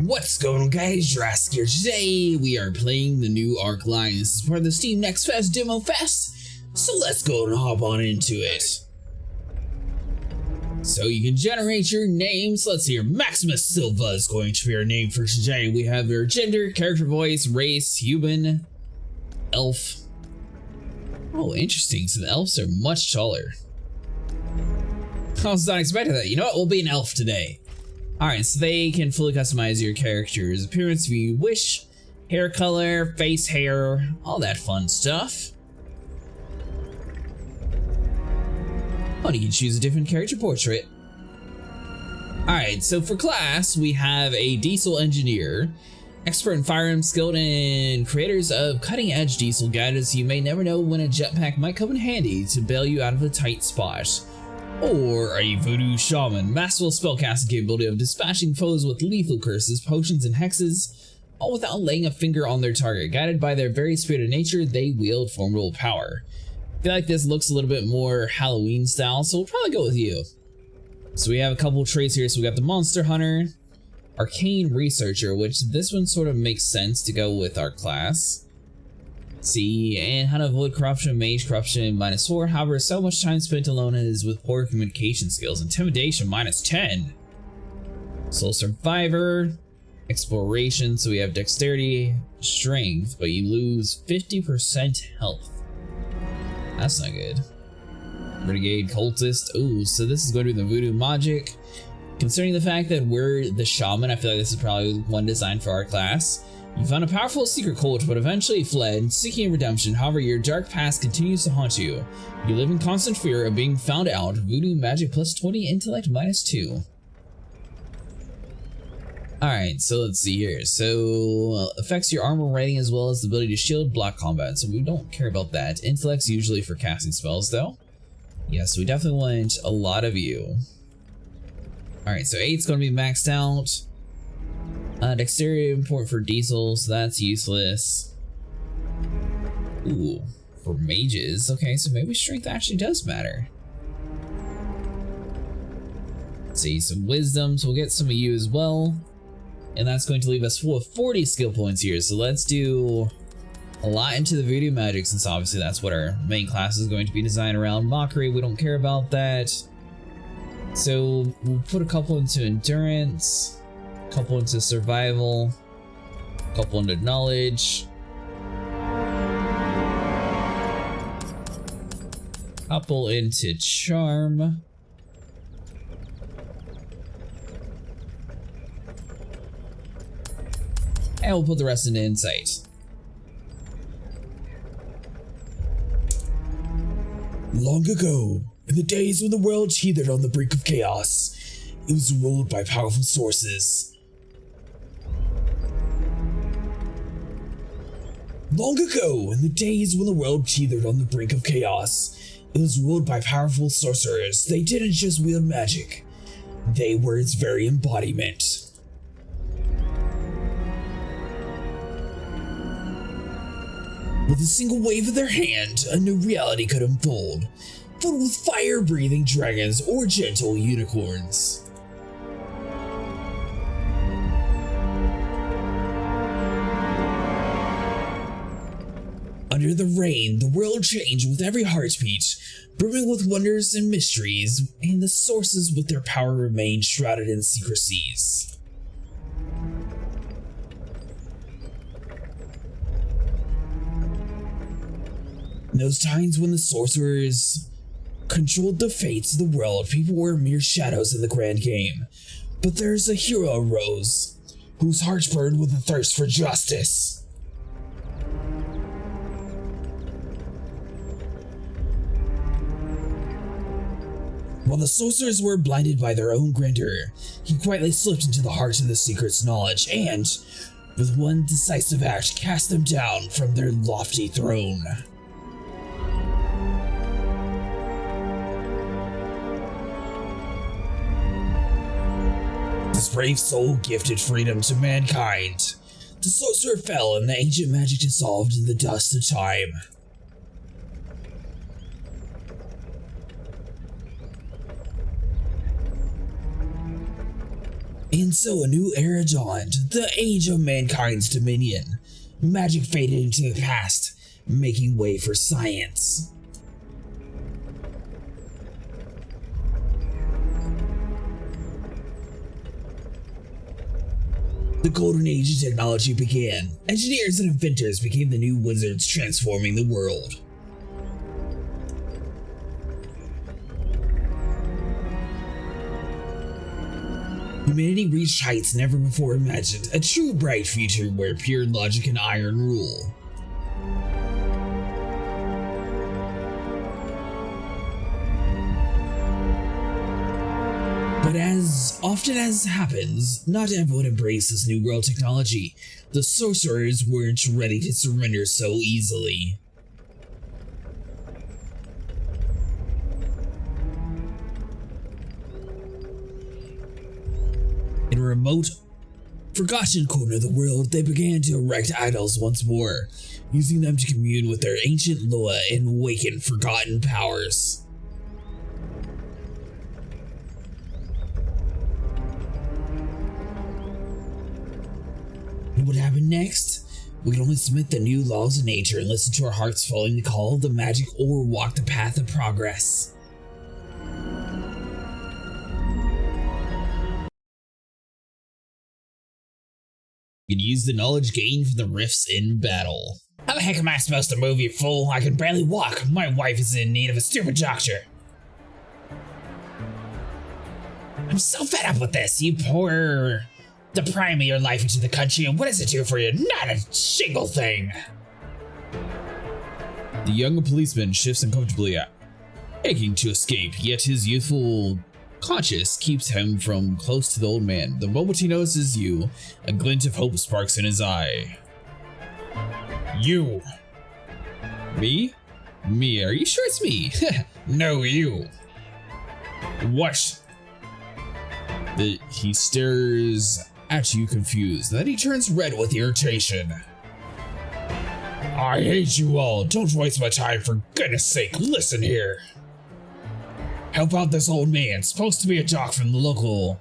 What's going on, guys? Jurassic here. Today we are playing the new Arc line. This is part of the Steam Next Fest Demo Fest, so let's go and hop on into it. So you can generate your names. Let's see here. Maximus Silva is going to be our name for today. We have your gender, character voice, race, human, elf. Oh, interesting. So the elves are much taller. I was not expecting that. You know what? We'll be an elf today. Alright, so they can fully customize your character's appearance if you wish. Hair color, face hair, all that fun stuff. Oh, and you can choose a different character portrait. Alright, so for class, we have a diesel engineer, expert in firearms, skilled in creators of cutting-edge diesel gadgets. You may never know when a jetpack might come in handy to bail you out of a tight spot. Or a voodoo shaman, masterful spellcasting capability of dispatching foes with lethal curses, potions, and hexes, all without laying a finger on their target. Guided by their very spirit of nature, they wield formidable power. I feel like this looks a little bit more Halloween style, so we'll probably go with you. So we have a couple traits here. So we got the Monster Hunter, Arcane Researcher, which this one sort of makes sense to go with our class. See, and how to avoid corruption, Mage corruption -4. However, so much time spent alone is with poor communication skills. Intimidation -10. Soul Survivor, Exploration. So we have Dexterity, Strength, but you lose 50% health. That's not good. Renegade, Cultist. Ooh, so this is going to be the Voodoo Magic. Considering the fact that we're the Shaman, I feel like this is probably one designed for our class. You found a powerful secret cult, but eventually fled, seeking redemption. However, your dark past continues to haunt you. You live in constant fear of being found out. Voodoo Magic +20, Intellect -2. Alright, so let's see here. So, affects your armor rating as well as the ability to shield, block combat. So we don't care about that. Intellect's usually for casting spells, though. Yes, we definitely want a lot of you. Alright, so 8's going to be maxed out. Dexterity important for diesel, so that's useless. Ooh, for mages. Okay, so maybe strength actually does matter. Let's see, some wisdom, so we'll get some of you as well. And that's going to leave us full of 40 skill points here. So let's do a lot into the Voodoo Magic, since obviously that's what our main class is going to be designed around. Mockery, we don't care about that. So we'll put a couple into endurance. Couple into survival, couple into knowledge, couple into charm, and we'll put the rest into insight. Long ago, in the days when the world teetered on the brink of chaos, it was ruled by powerful sources. Long ago, in the days when the world teetered on the brink of chaos, it was ruled by powerful sorcerers. They didn't just wield magic, they were its very embodiment. With a single wave of their hand, a new reality could unfold, filled with fire-breathing dragons or gentle unicorns. Under the rain, the world changed with every heartbeat, brimming with wonders and mysteries, and the sources with their power remained shrouded in secrecies. In those times when the sorcerers controlled the fates of the world, people were mere shadows in the grand game. But there's a hero arose, whose heart burned with a thirst for justice. While the sorcerers were blinded by their own grandeur, he quietly slipped into the heart of the secret's knowledge and, with one decisive act, cast them down from their lofty throne. This brave soul gifted freedom to mankind. The sorcerer fell and the ancient magic dissolved in the dust of time. And so a new era dawned, the age of mankind's dominion. Magic faded into the past, making way for science. The golden age of technology began. Engineers and inventors became the new wizards transforming the world. Humanity reached heights never before imagined, a true bright future where pure logic and iron rule. But as often as happens, not everyone embraced this new world technology. The sorcerers weren't ready to surrender so easily. In a remote, forgotten corner of the world, they began to erect idols once more, using them to commune with their ancient Loa and awaken forgotten powers. And what happened next? We can only submit the new laws of nature and listen to our hearts following the call of the magic, or walk the path of progress. You can use the knowledge gained from the rifts in battle. How the heck am I supposed to move, you fool? I can barely walk. My wife is in need of a stupid doctor. I'm so fed up with this. You pour the prime of your life into the country, and what does it do for you? Not a single thing. The young policeman shifts uncomfortably, aching to escape, yet his youthful conscience keeps him from close to the old man. The moment he notices you, a glint of hope sparks in his eye. You. Me? Me? Are you sure it's me? No, you. What? He stares at you confused. Then he turns red with irritation. I hate you all. Don't waste my time, for goodness sake. Listen here. Help out this old man. Supposed to be a doc from the local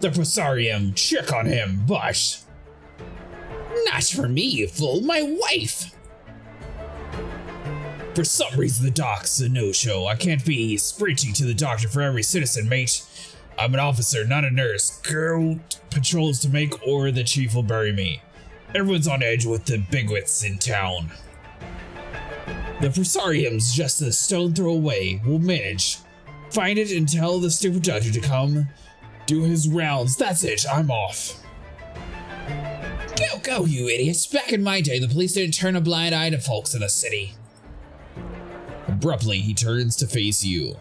Leprosarium. Check on him, but not for me, you fool. My wife. For some reason, the doc's a no-show. I can't be sprinting to the doctor for every citizen, mate. I'm an officer, not a nurse. Go patrols to make, or the chief will bury me. Everyone's on edge with the bigwits in town. The Leprosarium's just a stone throw away. We'll manage. Find it and tell the stupid doctor to come do his rounds. That's it. I'm off. Go, you idiots. Back in my day, the police didn't turn a blind eye to folks in the city. Abruptly, he turns to face you.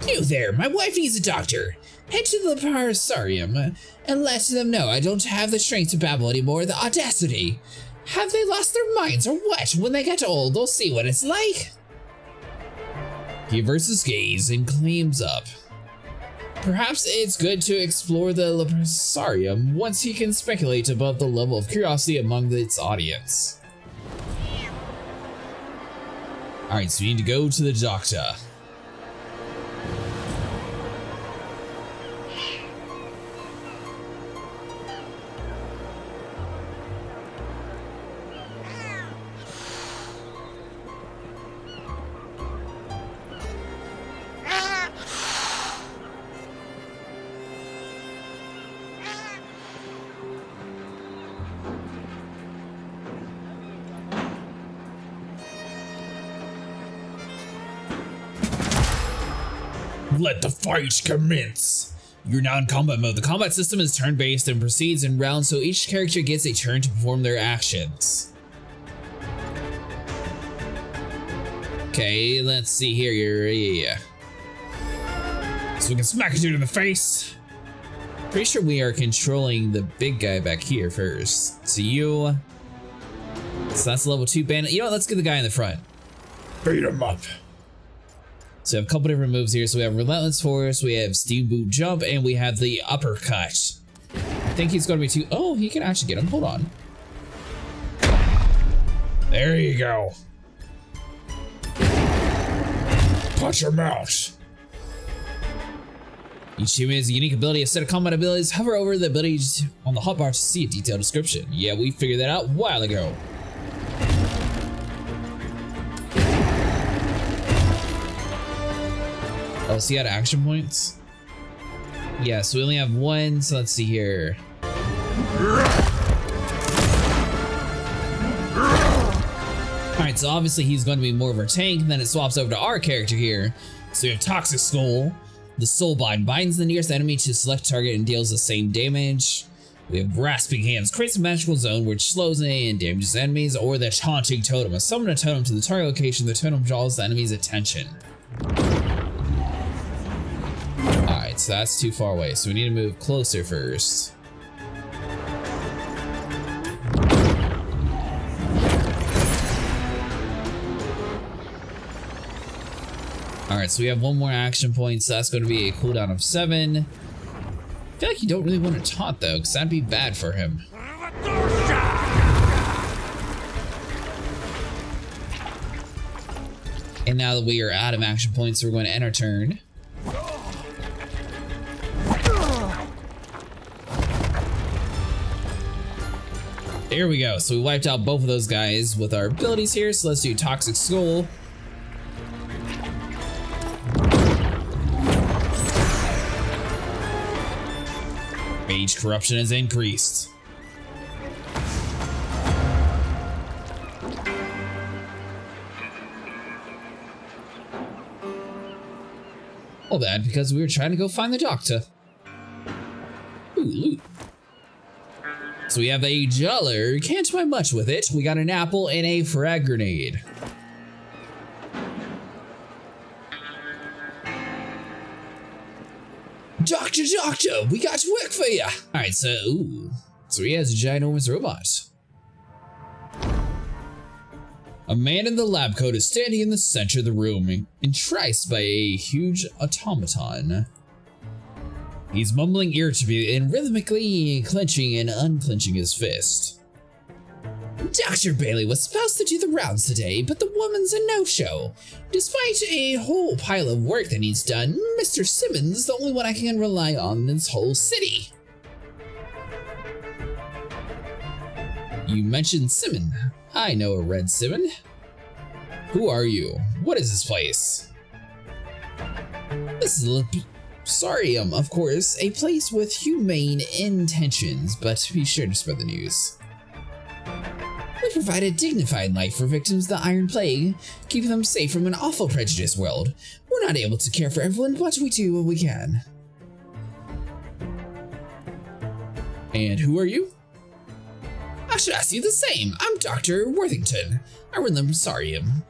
You there, my wife needs a doctor. Head to the Leprosarium and let them know I don't have the strength to babble anymore. The audacity. Have they lost their minds or what? When they get old, they'll see what it's like. He averts his gaze and claims up. Perhaps it's good to explore the Leprosarium once he can speculate above the level of curiosity among its audience. Alright, so we need to go to the doctor. Let the fight commence. You're now in combat mode. The combat system is turn-based and proceeds in rounds, so each character gets a turn to perform their actions. Okay, let's see here. Yeah. So we can smack a dude in the face. Pretty sure we are controlling the big guy back here first. So that's level 2 bandit. You know what? Let's get the guy in the front. Beat him up. So we have a couple different moves here. So we have Relentless Force, we have Steamboat Jump, and we have the Uppercut. I think he's going to be too... Oh, he can actually get him. Hold on. There you go. Punch him out. Each human has a unique ability, a set of combat abilities. Hover over the abilities on the hotbar to see a detailed description. Yeah, we figured that out a while ago. Oh, so you had action points? Yeah, so we only have one, so let's see here. Alright, so obviously he's going to be more of our tank, and then it swaps over to our character here. So we have Toxic Skull. The Soul Bind binds the nearest enemy to select target and deals the same damage. We have Grasping Hands, creates a magical zone which slows and damages enemies, or the Taunting Totem. A summon a totem to the target location, the totem draws the enemy's attention. Alright, so that's too far away, so we need to move closer first. Alright, so we have one more action point, so that's going to be a cooldown of 7. I feel like you don't really want to taunt though, because that'd be bad for him. And now that we are out of action points, we're going to end our turn. There we go, so we wiped out both of those guys with our abilities here, so let's do Toxic Skull. Mage corruption has increased. All that because we were trying to go find the doctor. Ooh, loot. So we have a Jeller, can't buy much with it. We got an apple and a frag grenade. Doctor, we got work for you. All right, so he has a ginormous robot. A man in the lab coat is standing in the center of the room, entranced by a huge automaton. He's mumbling irritably and rhythmically clenching and unclenching his fist. Dr. Bailey was supposed to do the rounds today, but the woman's a no-show. Despite a whole pile of work that needs done, Mr. Simmons is the only one I can rely on in this whole city. You mentioned Simmon. I know a Red Simmon. Who are you? What is this place? This is Sarium, of course, a place with humane intentions, but be sure to spread the news. We provide a dignified life for victims of the Iron Plague, keeping them safe from an awful prejudiced world. We're not able to care for everyone, but we do what we can. And who are you? I should ask you the same. I'm Dr. Worthington. I run the Sarium.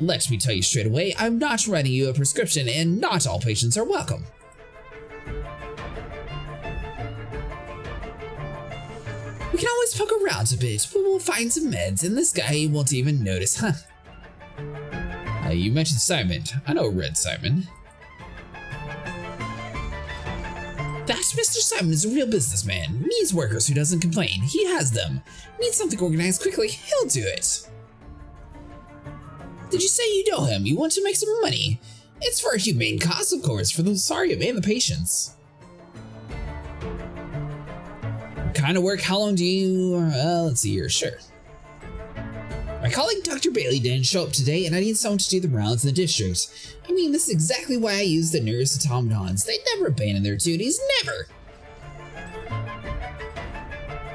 Let me tell you straight away, I'm not writing you a prescription, and not all patients are welcome. We can always poke around a bit, but we'll find some meds, and this guy won't even notice, huh? You mentioned Simon. I know Red Simon. That Mr. Simon is a real businessman. Needs workers who doesn't complain. He has them. Needs something organized quickly. He'll do it. Did you say you know him? You want to make some money? It's for a humane cause, of course, for the Sarium and the patients. What kind of work? How long do you... let's see here. Sure. My colleague Dr. Bailey didn't show up today, and I need someone to do the rounds in the district. I mean, this is exactly why I use the nurse automatons. They never abandon their duties. Never!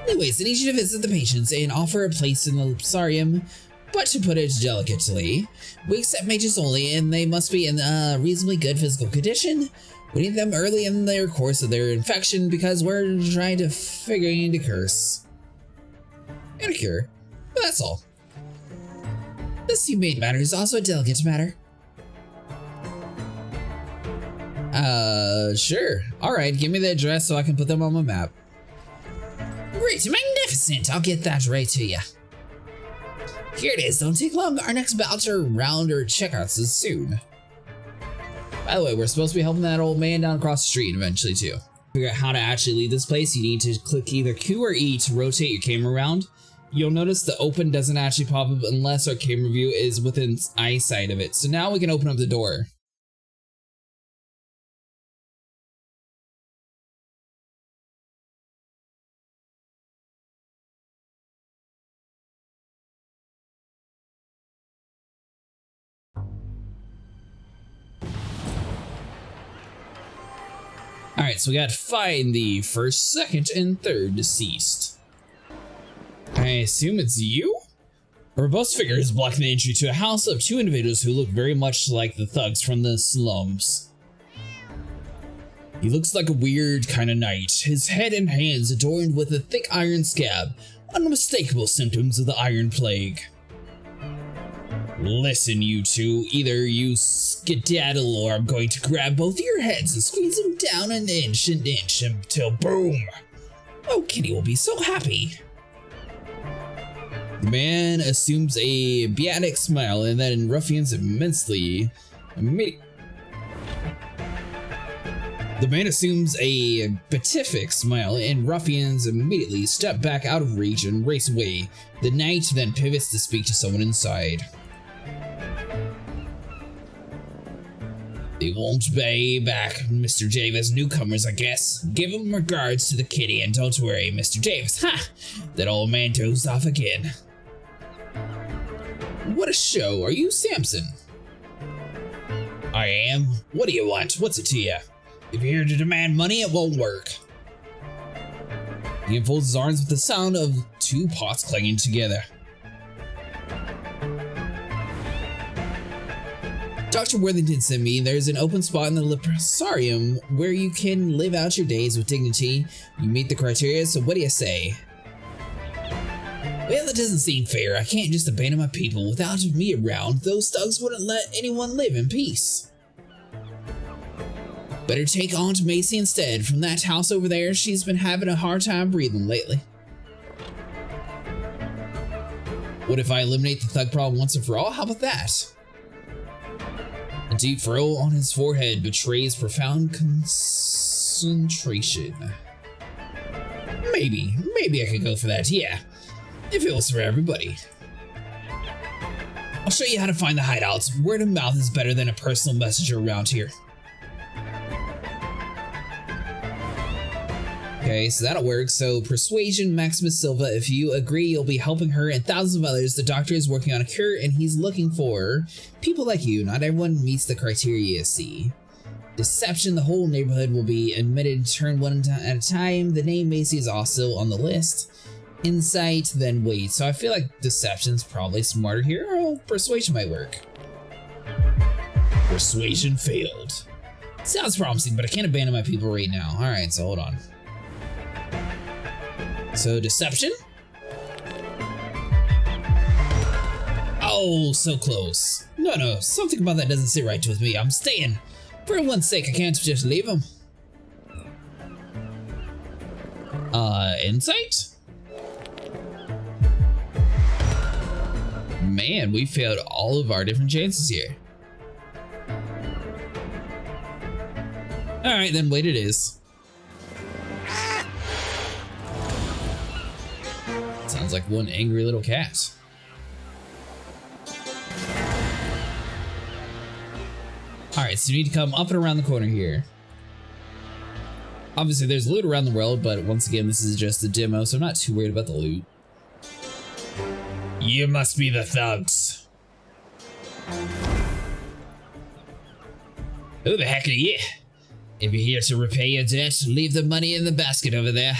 Anyways, I need you to visit the patients and offer a place in the Sarium. But to put it delicately, we accept mages only, and they must be in a reasonably good physical condition. We need them early in their course of their infection because we're trying to figure out a curse. And a cure. But that's all. This humane matter is also a delicate matter. Sure. Alright, give me the address so I can put them on my map. Great, magnificent! I'll get that right to you. Here it is, don't take long. Our next voucher round or checkouts is soon. By the way, we're supposed to be helping that old man down across the street eventually too. To figure out how to actually leave this place, you need to click either Q or E to rotate your camera around. You'll notice the open doesn't actually pop up unless our camera view is within eyesight of it. So now we can open up the door. Alright, so we got to find the first, second, and third deceased. I assume it's you? A robust figure is blocking the entry to a house of two individuals who look very much like the thugs from the slums. He looks like a weird kind of knight, his head and hands adorned with a thick iron scab, unmistakable symptoms of the Iron Plague. Listen, you two, either you skedaddle or I'm going to grab both of your heads and squeeze them down an inch until boom! Oh, Kitty will be so happy. The man assumes a beatific smile and then ruffians immediately. The man assumes a beatific smile and ruffians immediately step back out of reach and race away. The knight then pivots to speak to someone inside. They won't be back, Mr. Davis. Newcomers, I guess. Give him regards to the kitty and don't worry, Mr. Davis. Ha! That old man dozed off again. What a show. Are you Samson? I am. What do you want? What's it to you? If you're here to demand money, it won't work. He unfolds his arms with the sound of two pots clanging together. Dr. Worthington sent me. There's an open spot in the leprosarium where you can live out your days with dignity. You meet the criteria, so what do you say? Well, it doesn't seem fair. I can't just abandon my people. Without me around, those thugs wouldn't let anyone live in peace. Better take Aunt Macy instead. From that house over there, she's been having a hard time breathing lately. What if I eliminate the thug problem once and for all? How about that? A deep furrow on his forehead betrays profound concentration. Maybe I could go for that, yeah. If it was for everybody. I'll show you how to find the hideouts. Word of mouth is better than a personal messenger around here. Okay, so that'll work. So persuasion, Maximus Silva. If you agree, you'll be helping her and thousands of others. The doctor is working on a cure and he's looking for people like you. Not everyone meets the criteria, you see. Deception, the whole neighborhood will be admitted to turn one at a time. The name Macy is also on the list. Insight, then wait. So I feel like deception's probably smarter here. Or persuasion might work. Persuasion failed. Sounds promising, but I can't abandon my people right now. Alright, so hold on. So deception? Oh, so close. No, something about that doesn't sit right with me. I'm staying. For everyone's sake, I can't just leave him. Insight? Man, we failed all of our different chances here. Alright, then wait it is. Sounds like one angry little cat. Alright, so you need to come up and around the corner here. Obviously, there's loot around the world, but once again, this is just a demo, so I'm not too worried about the loot. You must be the thugs. Who the heck are you? If you're here to repay your debt, leave the money in the basket over there.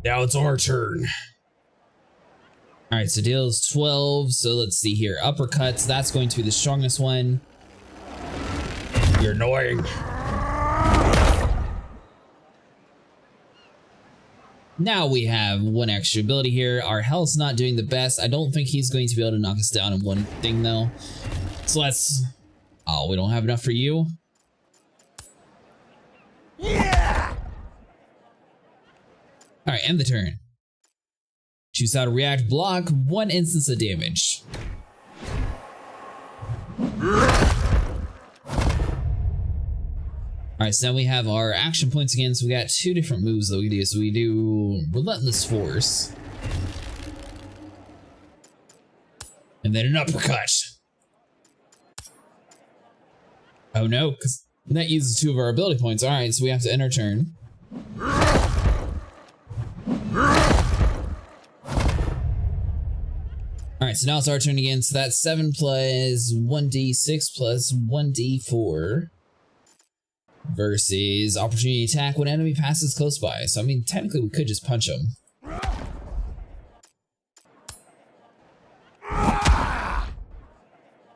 Now it's our turn. All right, so deals 12. So let's see here. Uppercuts, that's going to be the strongest one. You're annoying. Now we have one extra ability here. Our health's not doing the best. I don't think he's going to be able to knock us down in one thing though. So let's... Oh, we don't have enough for you? Yeah! All right, end the turn. Choose how to react, block, 1 instance of damage. All right, so now we have our action points again. So we got 2 different moves that we can do. So we do Relentless Force. And then an uppercut. Oh no, because that uses 2 of our ability points. All right, so we have to end our turn. All right, so now it's our turn again. So that's 7 plus 1d6 plus 1d4 versus opportunity attack when enemy passes close by. So I mean, technically we could just punch him.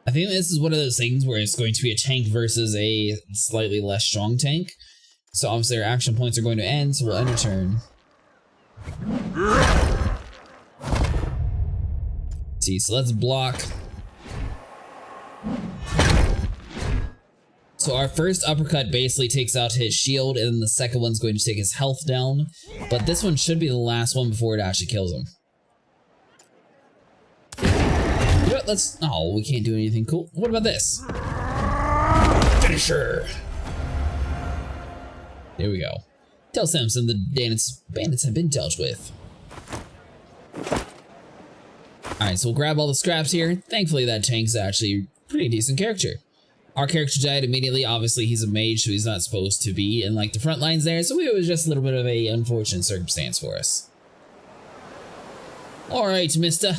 I think this is one of those things where it's going to be a tank versus a slightly less strong tank. So obviously our action points are going to end, so we'll end our turn. See, so let's block. So our first uppercut basically takes out his shield, and then the second one's going to take his health down. But this one should be the last one before it actually kills him. You know what, let's... Oh, we can't do anything cool. What about this? Finisher! There we go. Tell Samson the bandits have been dealt with. Alright, so we'll grab all the scraps here. Thankfully that tank's actually a pretty decent character. Our character died immediately. Obviously he's a mage, so he's not supposed to be in like the front lines there, so it was just a little bit of a unfortunate circumstance for us. Alright, mister.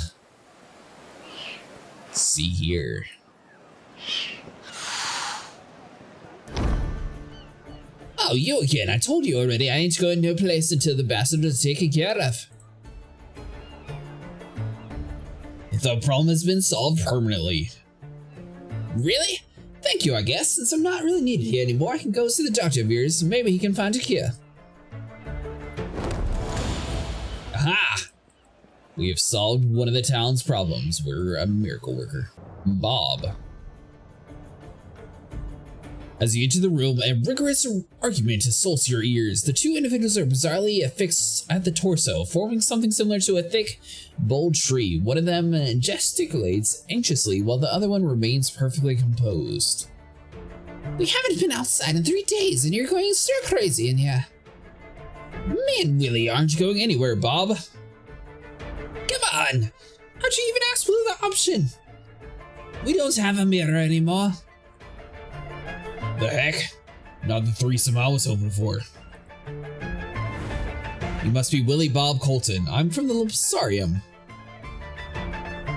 Let's see here. Oh, you again. I told you already, I ain't going no place until the bastard is taken care of. The problem has been solved permanently. Really? Thank you, I guess. Since I'm not really needed here anymore, I can go see the doctor of yours. Maybe he can find a cure. Aha! We have solved one of the town's problems. We're a miracle worker. Bob. As you enter the room, a rigorous argument assaults your ears. The 2 individuals are bizarrely affixed at the torso, forming something similar to a thick, bold tree. One of them gesticulates anxiously, while the other one remains perfectly composed. We haven't been outside in 3 days, and you're going stir crazy in here. Me and Willie aren't going anywhere, Bob. Come on! How'd you even ask for the option? We don't have a mirror anymore. The heck? Not the threesome I was hoping for. You must be Willie Bob Colton. I'm from the Lopsarium.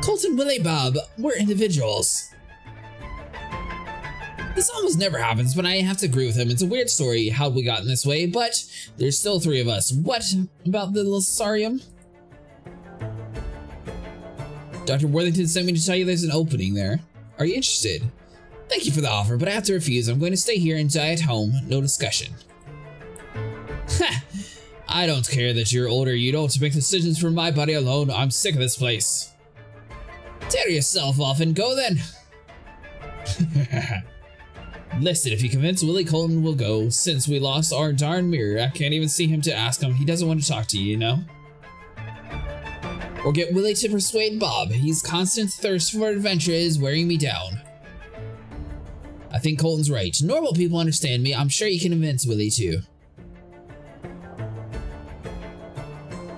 Colton, Willie, Bob, we're individuals. This almost never happens, but I have to agree with him. It's a weird story how we got in this way, but there's still 3 of us. What about the Lopsarium? Dr. Worthington sent me to tell you there's an opening there. Are you interested? Thank you for the offer, but I have to refuse. I'm going to stay here and die at home. No discussion. Ha! I don't care that you're older. You don't make decisions for my body alone. I'm sick of this place. Tear yourself off and go then. Listen, if you convince Willie Colton, we'll go. Since we lost our darn mirror, I can't even see him to ask him. He doesn't want to talk to you, you know? Or get Willie to persuade Bob. His constant thirst for adventure is wearing me down. I think Colton's right. Normal people understand me. I'm sure you can convince Willie too.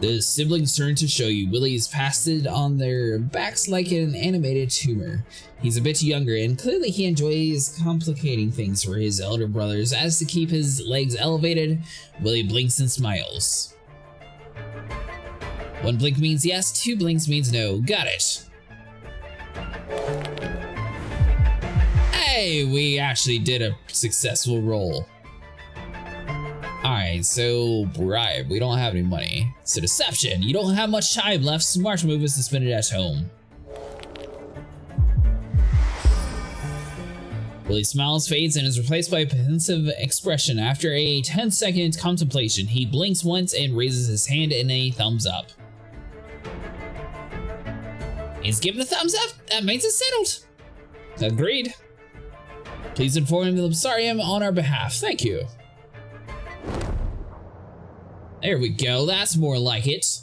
The siblings turn to show you. Willie's pasted on their backs like an animated tumor. He's a bit younger, and clearly he enjoys complicating things for his elder brothers. As to keep his legs elevated, Willie blinks and smiles. One blink means yes, two blinks means no. Got it. Hey, we actually did a successful roll. Alright, so bribe. We don't have any money. So deception. You don't have much time left. Smart move is to spend it at home. Willie smiles, fades, and is replaced by a pensive expression. After a 10-second contemplation, he blinks once and raises his hand in a thumbs up. He's given a thumbs up. That means it's settled. Agreed. Please inform him that I'm sorry on our behalf. Thank you. There we go, that's more like it.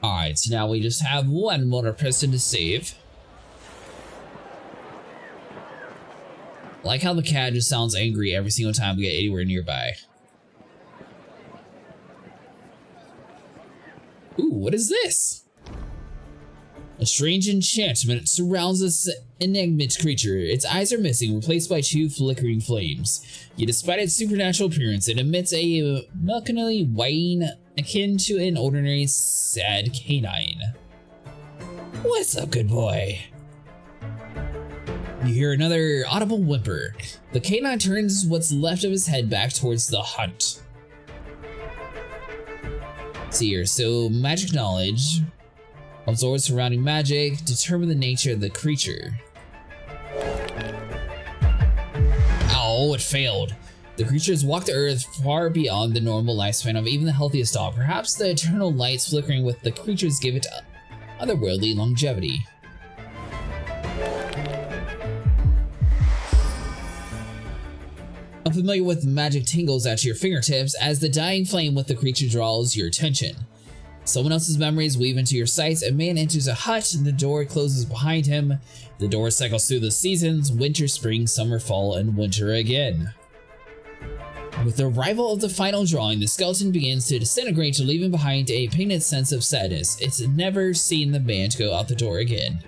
Alright, so now we just have one more person to save. I like how the cat just sounds angry every single time we get anywhere nearby. Ooh, what is this? A strange enchantment surrounds this enigmatic creature. Its eyes are missing, replaced by two flickering flames. Yet despite its supernatural appearance, it emits a melancholy whine akin to an ordinary sad canine. What's up, good boy? You hear another audible whimper. The canine turns what's left of his head back towards the hunt. See here, so magic knowledge. Absorb surrounding magic, determine the nature of the creature. Oh, it failed. The creature has walked the earth far beyond the normal lifespan of even the healthiest dog. Perhaps the eternal lights flickering with the creatures give it otherworldly longevity. Unfamiliar with magic tingles at your fingertips as the dying flame with the creature draws your attention. Someone else's memories weave into your sights. A man enters a hut and the door closes behind him. The door cycles through the seasons: winter, spring, summer, fall, and winter again. With the arrival of the final drawing, the skeleton begins to disintegrate, leaving behind a painted sense of sadness. It's never seen the man go out the door again.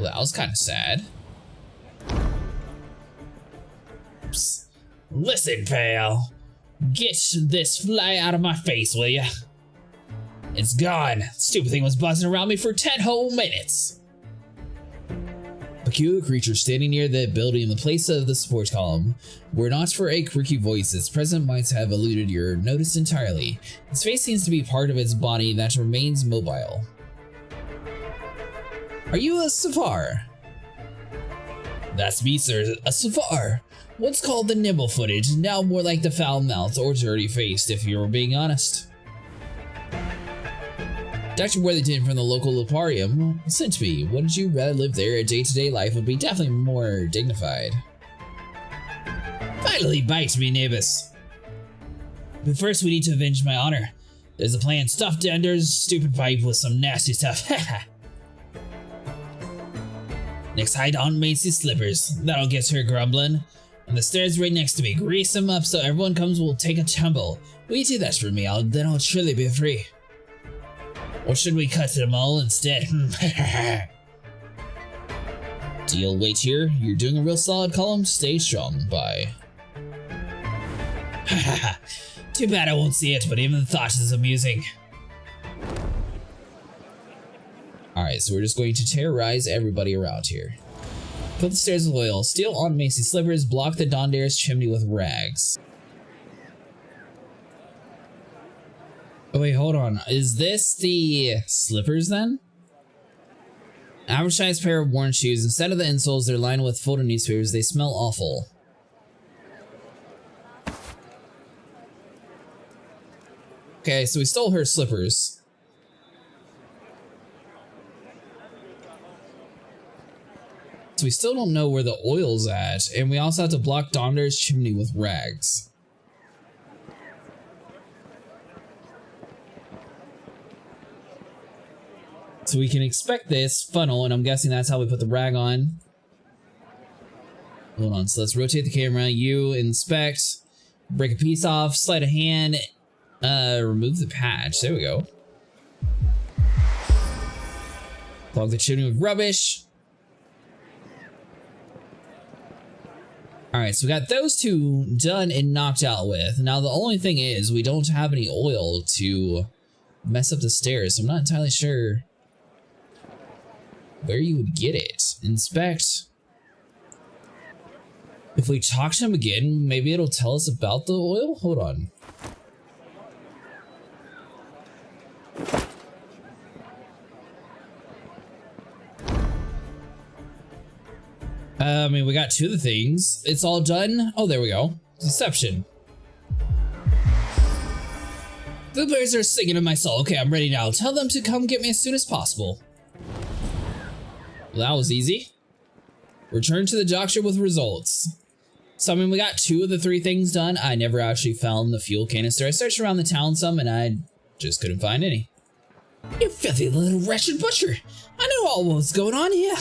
Well, that was kind of sad. Psst. Listen, pal. Get this fly out of my face, will ya? It's gone. Stupid thing was buzzing around me for 10 whole minutes. Peculiar creature standing near the building in the place of the support column. Were not for a creaky voice, its presence might have eluded your notice entirely. Its face seems to be part of its body that remains mobile. Are you a Safar? That's me, sir, a Safar. What's called the nimble-footed, now more like the foul-mouthed or dirty-faced, if you were being honest. Dr. Worthington from the local Liparium sent me. Wouldn't you rather live there? A day-to-day life would be definitely more dignified. Finally bites me, neighbors. But first we need to avenge my honor. There's a plan. Stuff Dender's stupid pipe with some nasty stuff. Next, hide on Macy's slippers. That'll get her grumbling. And the stairs right next to me. Grease them up so everyone comes will take a tumble. Will you do that for me? Then I'll surely be free. Or should we cut them all instead? Deal, wait here. You're doing a real solid column. Stay strong. Bye. Too bad I won't see it, but even the thought is amusing. Alright, so we're just going to terrorize everybody around here. Fill the stairs with oil, steal on Macy's slippers, block the Dondar's chimney with rags. Oh wait, hold on. Is this the slippers then? Average size pair of worn shoes. Instead of the insoles, they're lined with folded newspapers. They smell awful. Okay, so we stole her slippers. So we still don't know where the oil's at, and we also have to block Dondar's chimney with rags. So we can expect this funnel, and I'm guessing that's how we put the rag on. Hold on, so let's rotate the camera. You inspect, break a piece off, slide a hand, remove the patch. There we go. Clog the chimney with rubbish. Alright, so we got those two done and knocked out with. Now the only thing is we don't have any oil to mess up the stairs, so I'm not entirely sure where you would get it. Inspect. If we talk to him again, maybe it'll tell us about the oil? Hold on. I mean, we got two of the things. It's all done. Oh, there we go. Deception. The birds are singing in my soul. Okay, I'm ready now. Tell them to come get me as soon as possible. Well, that was easy. Return to the doctor with results. So, I mean, we got two of the three things done. I never actually found the fuel canister. I searched around the town some and I just couldn't find any. You filthy little wretched butcher. I knew all what was going on here.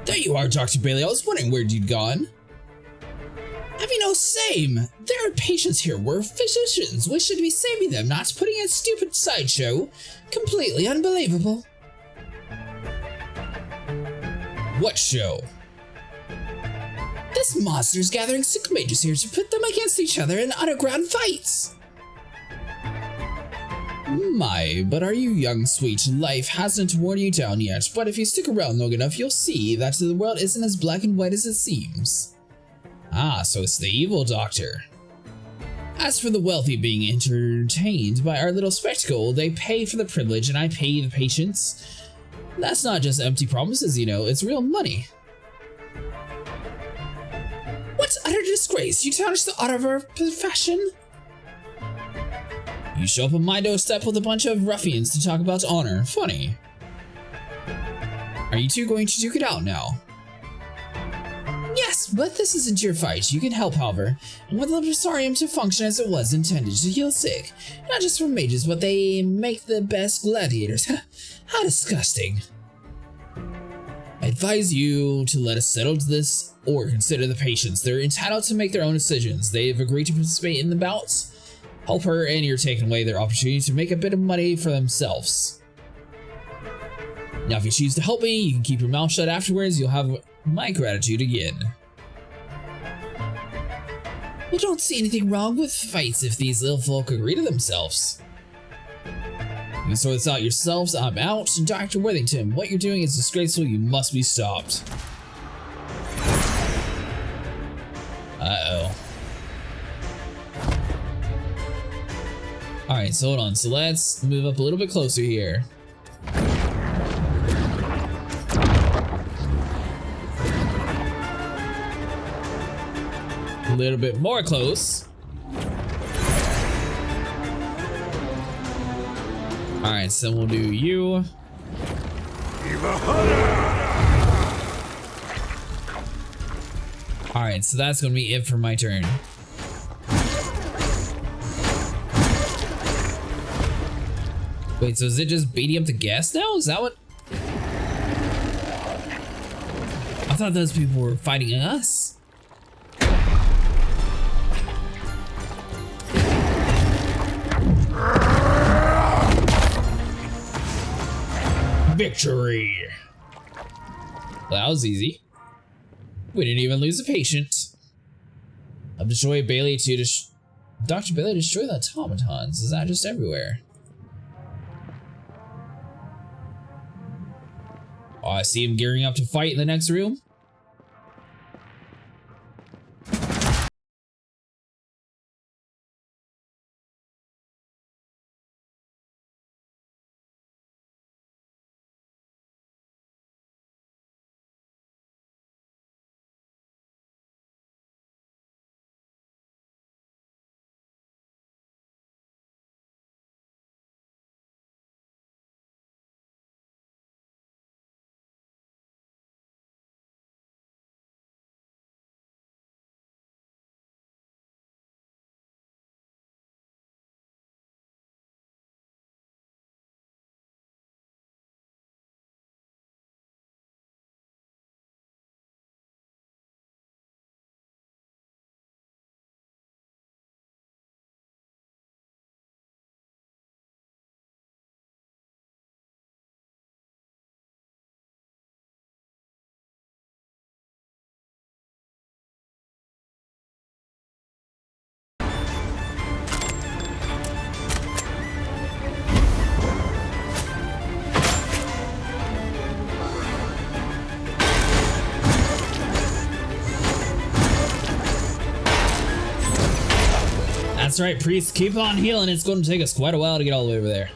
There you are, Dr. Bailey. I was wondering where you'd gone. Have you no shame? There are patients here. We're physicians. We should be saving them, not putting in a stupid sideshow. Completely unbelievable. What show? This monster's gathering sick mages here to put them against each other in underground fights. My, but are you young, sweet? Life hasn't worn you down yet, but if you stick around long enough, you'll see that the world isn't as black and white as it seems. Ah, so it's the evil doctor. As for the wealthy being entertained by our little spectacle, they pay for the privilege and I pay the patients. That's not just empty promises, you know, it's real money. What utter disgrace! You tarnish the honor of our profession? You show up on my doorstep with a bunch of ruffians to talk about honor. Funny. Are you two going to duke it out now? Yes, but this isn't your fight. You can help, however. And with the laboratorium to function as it was intended to heal sick. Not just for mages, but they make the best gladiators. How disgusting. I advise you to let us settle this or consider the patients. They're entitled to make their own decisions. They've agreed to participate in the bouts. Help her and you're taking away their opportunity to make a bit of money for themselves. Now if you choose to help me, you can keep your mouth shut afterwards. You'll have my gratitude again. We don't see anything wrong with fights if these little folk agree to themselves. You can sort this out yourselves. I'm out. Dr. Worthington, what you're doing is disgraceful. You must be stopped. Uh-oh. Alright, so hold on. So let's move up a little bit closer here. A little bit more close. Alright, so we'll do you. Alright, so that's gonna be it for my turn. Wait, so is it just beating up the guests now? Is that what? I thought those people were fighting us. Victory! Well, that was easy. We didn't even lose a patient. I've destroyed Bailey to Dr. Bailey destroyed the automatons. Is that just everywhere? Oh, I see him gearing up to fight in the next room. That's right, priest. Keep on healing. It's going to take us quite a while to get all the way over there.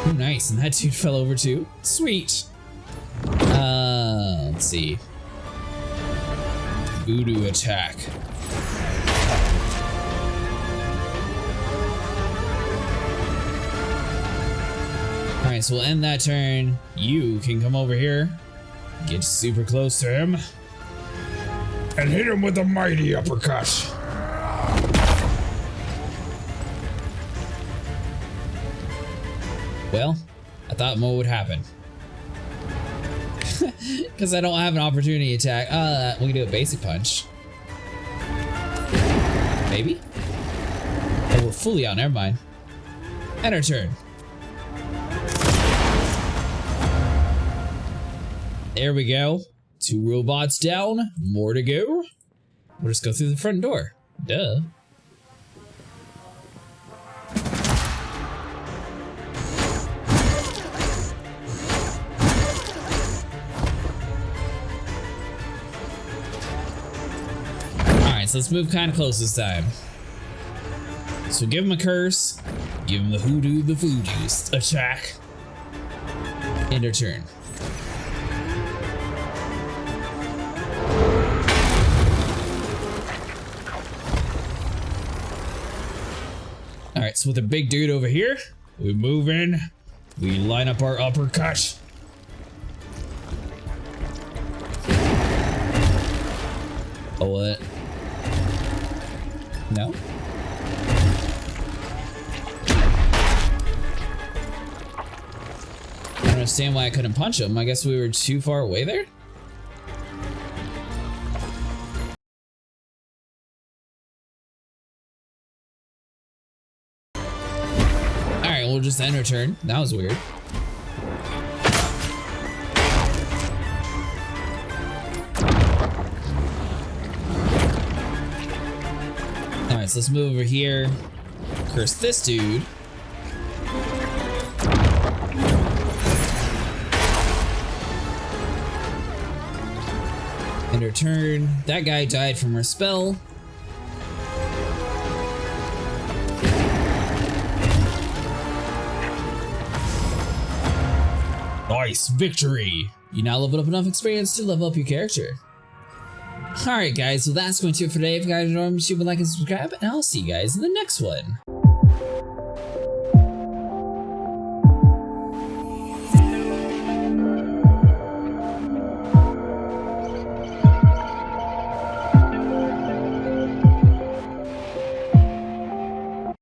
Oh, nice. And that dude fell over too. Sweet. Let's see. Voodoo attack. Alright, so we'll end that turn. You can come over here. Get super close to him. And hit him with a mighty uppercut. Well, I thought more would happen. Because I don't have an opportunity attack. We can do a basic punch. Maybe? Oh, we're fully out. Never mind. End our turn. There we go. 2 robots down. More to go. We'll just go through the front door. Duh. Alright, so let's move kind of close this time. So give him a curse. Give him the hoodoo, the voodoo attack. End our turn. Alright, so with the big dude over here, we move in, we line up our uppercut. Oh, what? No? I don't understand why I couldn't punch him. I guess we were too far away there? We'll just end our turn. That was weird. Alright, so let's move over here. Curse this dude. End our turn. That guy died from our spell. Nice victory! You now leveled up enough experience to level up your character. Alright guys, so that's going to do it for today. If you guys enjoyed, make sure you like and subscribe, and I'll see you guys in the next one.